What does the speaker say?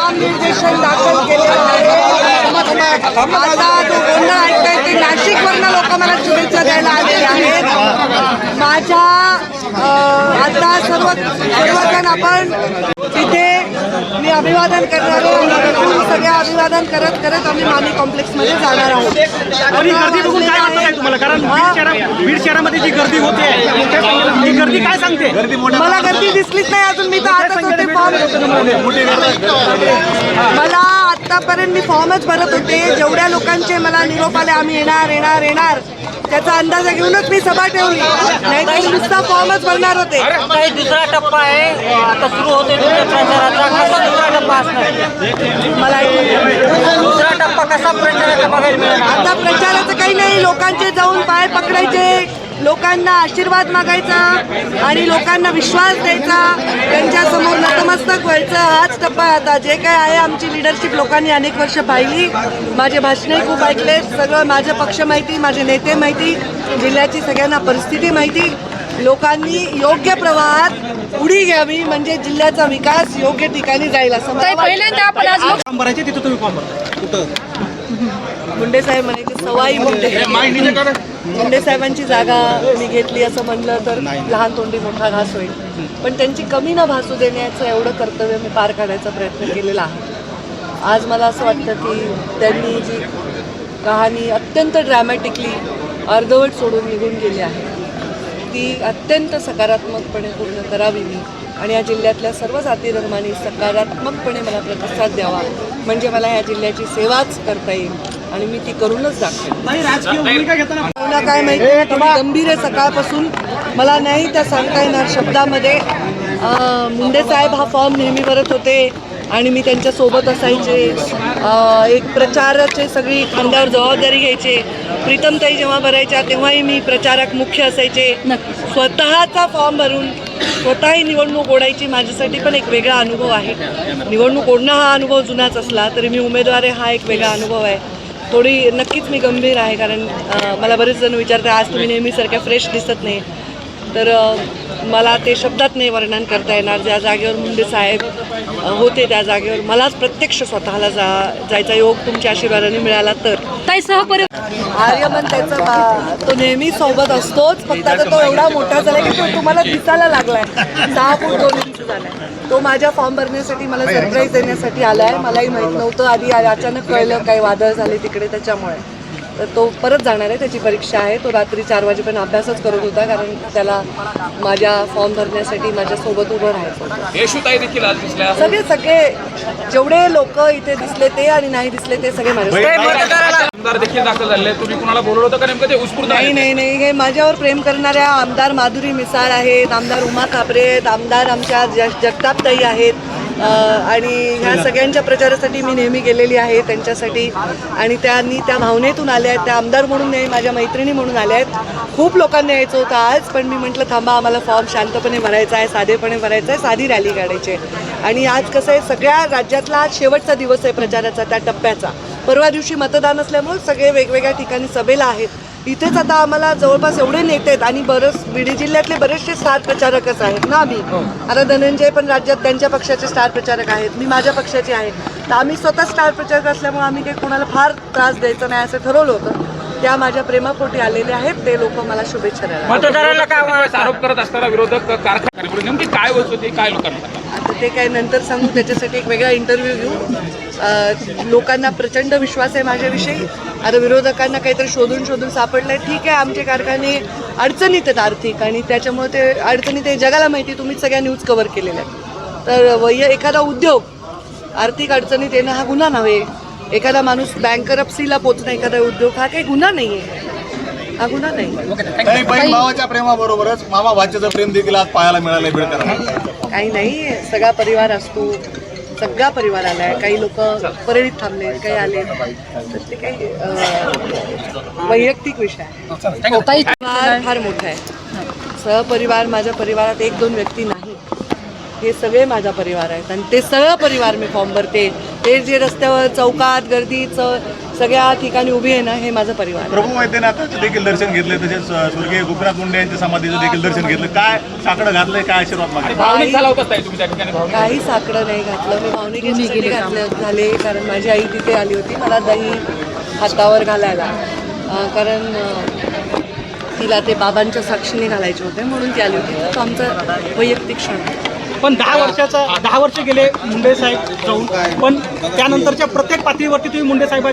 नामनिर्देशन दाखल केलेलं आहे. आता जो गोंधळ ऐकताय ते नाशिकवरनं लोक मला शुभेच्छा द्यायला आलेले आहेत. माझ्या आता सर्वजण आपण तिथे मी अभिवादन करणार आहे. सगळ्या अभिवादन करत करत आम्ही मानी कॉम्प्लेक्समध्ये जाणार आहोत. गर्दी बघून काय वाटतं तुम्हाला? कारण बीड शहरामध्ये जी गर्दी होते ती गर्दी काय सांगते? मला गर्दी दिसलीच नाही अजून. मी तर आताच होते मला आतापर्यंत मी फॉर्मच भरत होते. जेवढ्या लोकांचे मला निरोप आले आम्ही येणार येणार येणार त्याचा अंदाज घेऊनच मी सभा ठेवली. नाही तर नुसता फॉर्मच भरणार होते. काही दुसरा टप्पा आहे आता सुरू होते प्रचाराचा. कसा दुसरा टप्पा असणार? मला दुसरा टप्पा कसा प्रचाराचा बघायला मिळेल? आता प्रचाराचं काही नाही. लोकांचे जाऊन पाय पकडायचे, लोकांना आशीर्वाद मागायचा आणि लोकांना विश्वास द्यायचा, त्यांच्यासमोर नतमस्तक व्हायचं. हाच टप्पा आता. जे काय आहे आमची लिडरशिप लोकांनी अनेक वर्ष पाहिली. माझे भाषणही खूप ऐकले. सगळं माझं पक्ष माहिती, माझे नेते माहिती, जिल्ह्याची सगळ्यांना परिस्थिती माहिती. लोकांनी योग्य प्रवाहात उडी घ्यावी म्हणजे जिल्ह्याचा विकास योग्य ठिकाणी जाईल असं मला पहिल्यांदा आपण आज फॉर्म भरायचे तिथं तुम्ही फॉर्म भरा. कुठं? मुंडे साहेब म्हणायचे सवाई मुंडे साहेबांची जागा मी घेतली असं म्हणलं तर लहान तोंडी मोठा घास होईल. पण त्यांची कमी न भासू देण्याचं एवढं कर्तव्य मी पार काढायचा प्रयत्न केलेला आहे. आज मला असं वाटतं की त्यांनी जी कहाणी अत्यंत ड्रॅमॅटिकली अर्धवट सोडून निघून गेली आहे ती अत्यंत सकारात्मकपणे पूर्ण करावी मी आणि या जिल्ह्यातल्या सर्व जाती धर्मांनी सकारात्मकपणे मला प्रतिसाद द्यावा म्हणजे मला या जिल्ह्याची सेवाच करता येईल आणि मी ती करूनच दाखवेन. राजकीय भूमिका घेताना मला काय माहिती थोडी गंभीर आहे सकाळपासून. मला नाही त्या सांगता येणार शब्दामध्ये. मुंडे साहेब हा फॉर्म नेहमी भरत होते आणि मी त्यांच्यासोबत असायचे. एक प्रचाराचे सगळी खांद्यावर जबाबदारी घ्यायचे. प्रीतमताई जेव्हा भरायच्या तेव्हाही मी प्रचारक मुख्य असायचे. स्वतःचा फॉर्म भरून स्वतःही निवडणूक ओढायची माझ्यासाठी पण एक वेगळा अनुभव आहे. निवडणूक ओढणं हा अनुभव जुनाच असला तरी मी उमेदवार आहे हा एक वेगळा अनुभव आहे. थोडी नक्कीच मी गंभीर आहे कारण मला बरेच जण विचारतात आज तुम्ही नेहमीसारख्या फ्रेश दिसत नाही. तर मला ते शब्दात नाही वर्णन करता येणार. ज्या जागेवर मुंडे साहेब होते त्या जागेवर मलाच प्रत्यक्ष स्वतःला जायचा योग तुमच्या आशीर्वादाने मिळाला तर. ताई आर्यमन त्याचा तो नेहमी सोबत असतोच. फक्त आता तो एवढा मोठा झाला की तो तुम्हाला दिसायला लागलाय. 6 फूट 2 इंच झालाय. तो माझ्या फॉर्म भरण्यासाठी मला सरप्राईज देण्यासाठी आलाय. मलाही माहीत नव्हतं. आधी अचानक कळलं काही वादळ झाले तिकडे त्याच्यामुळे. तर तो परत जाणार आहे. त्याची परीक्षा आहे. तो रात्री 4 वाजेपर्यंत अभ्यासच करत होता कारण त्याला माझ्या फॉर्म भरण्यासाठी माझ्यासोबत उभं राहायचं. सगळे जेवढे लोक इथे दिसले ते आणि नाही दिसले ते सगळे आमदार देखील दाखल झाले. तुम्ही कुणाला बोलवलं होतं का नेमकं ते उत्स्फूर्त? नाही हे माझ्यावर प्रेम करणाऱ्या आमदार माधुरी मिसाळ आहेत, आमदार उमा कापरे आहेत, आमदार आमच्या जगतापताई आहेत आणि ह्या सगळ्यांच्या प्रचारासाठी मी नेहमी गेलेली आहे त्यांच्यासाठी आणि त्यांनी त्या भावनेतून आल्या आहेत. त्या आमदार म्हणून नाही माझ्या मैत्रिणी म्हणून आल्या आहेत. खूप लोकांना यायचं होतं आज पण मी म्हटलं थांबा आम्हाला फॉर्म शांतपणे भरायचा आहे, साधेपणे भरायचा आहे, साधी रॅली काढायची आहे. आणि आज कसं आहे सगळ्या राज्यातला आज शेवटचा दिवस आहे प्रचाराचा त्या टप्प्याचा. परवा दिवशी मतदान असल्यामुळे सगळे वेगवेगळ्या ठिकाणी सभेला आहेत. इथेच आता आम्हाला जवळपास एवढे नेते आहेत आणि बीड जिल्ह्यातले बरेचसे स्टार प्रचारकच आहेत ना आम्ही. आता धनंजय पण राज्यात त्यांच्या पक्षाचे स्टार प्रचारक आहेत, मी माझ्या पक्षाचे आहे. तर आम्ही स्वतः स्टार प्रचारक असल्यामुळे आम्ही काही कोणाला फार त्रास द्यायचा नाही असं ठरवलं होतं. त्या माझ्या प्रेमापोटी आलेले आहेत. ते लोक मला शुभेच्छा द्यायला. मतदाराला काय आरोप करत असताना विरोधक कारखाना नेमकी काय होत होती काय लोकांना? आता ते काय नंतर सांगू. त्याच्यासाठी एक वेगळा इंटरव्ह्यू घेऊ. लोकांना प्रचंड विश्वास आहे माझ्याविषयी. आता विरोधकांना काहीतरी शोधून सापडलंय. ठीक आहे आमचे कारखाने अडचणीत आहेत आर्थिक आणि त्याच्यामुळे ते अडचणीत आहे जगाला माहिती. तुम्हीच सगळ्या न्यूज कव्हर केलेल्या आहेत. तर एखादा उद्योग आर्थिक अडचणीत येणं हा गुन्हा नव्हे. एखादा माणूस बँकरप्सीला पोचणं एखादा उद्योग हा काही गुन्हा नाही आहे. हा गुन्हा नाही. बहीण भावाच्या प्रेमाबरोबरच मामा भाच्याचं प्रेम देखील आज पाहायला मिळालंय बीडकरांना. काही नाही सगळा परिवार असतो. सगळा परिवार आलाय. काही लोक परळीत थांबले काही आले तर ते काही वैयक्तिक विषय आहे. परिवार फार मोठा आहे. सहपरिवार माझ्या परिवारात 1-2 व्यक्ती नाही. हे सगळे माझा परिवार आहेत आणि ते सगळं परिवार मी फॉर्म भरते. ते जे रस्त्यावर चौकात गर्दीचं सगळ्या ठिकाणी उभी आहे ना, हे माझं परिवार आहे. प्रभू वैद्यनाथाचं देखील दर्शन घेतलं, तसेच स्वर्गीय गोपीनाथ मुंडे यांच्या समाधीचं देखील दर्शन घेतलं. काय साकडं घातलंय, काय आशीर्वाद मागले? भावनिक झाला होता ताई तुम्ही त्या ठिकाणी भावनिक काही साकडं नाही घातलं. मी भावनिकेसाठी झाले, कारण माझी आई तिथे आली होती मला दही हातावर घालायला, कारण तिला ते बाबांच्या साक्षीने घालायचे होते म्हणून ती आली होती. तो आमचा वैयक्तिक क्षण आहे. पण 10 वर्ष गेले मुंडे साहेब जाऊन, पण त्यानंतरच्या प्रत्येक पातळीवरती तुम्ही मुंडे साहेब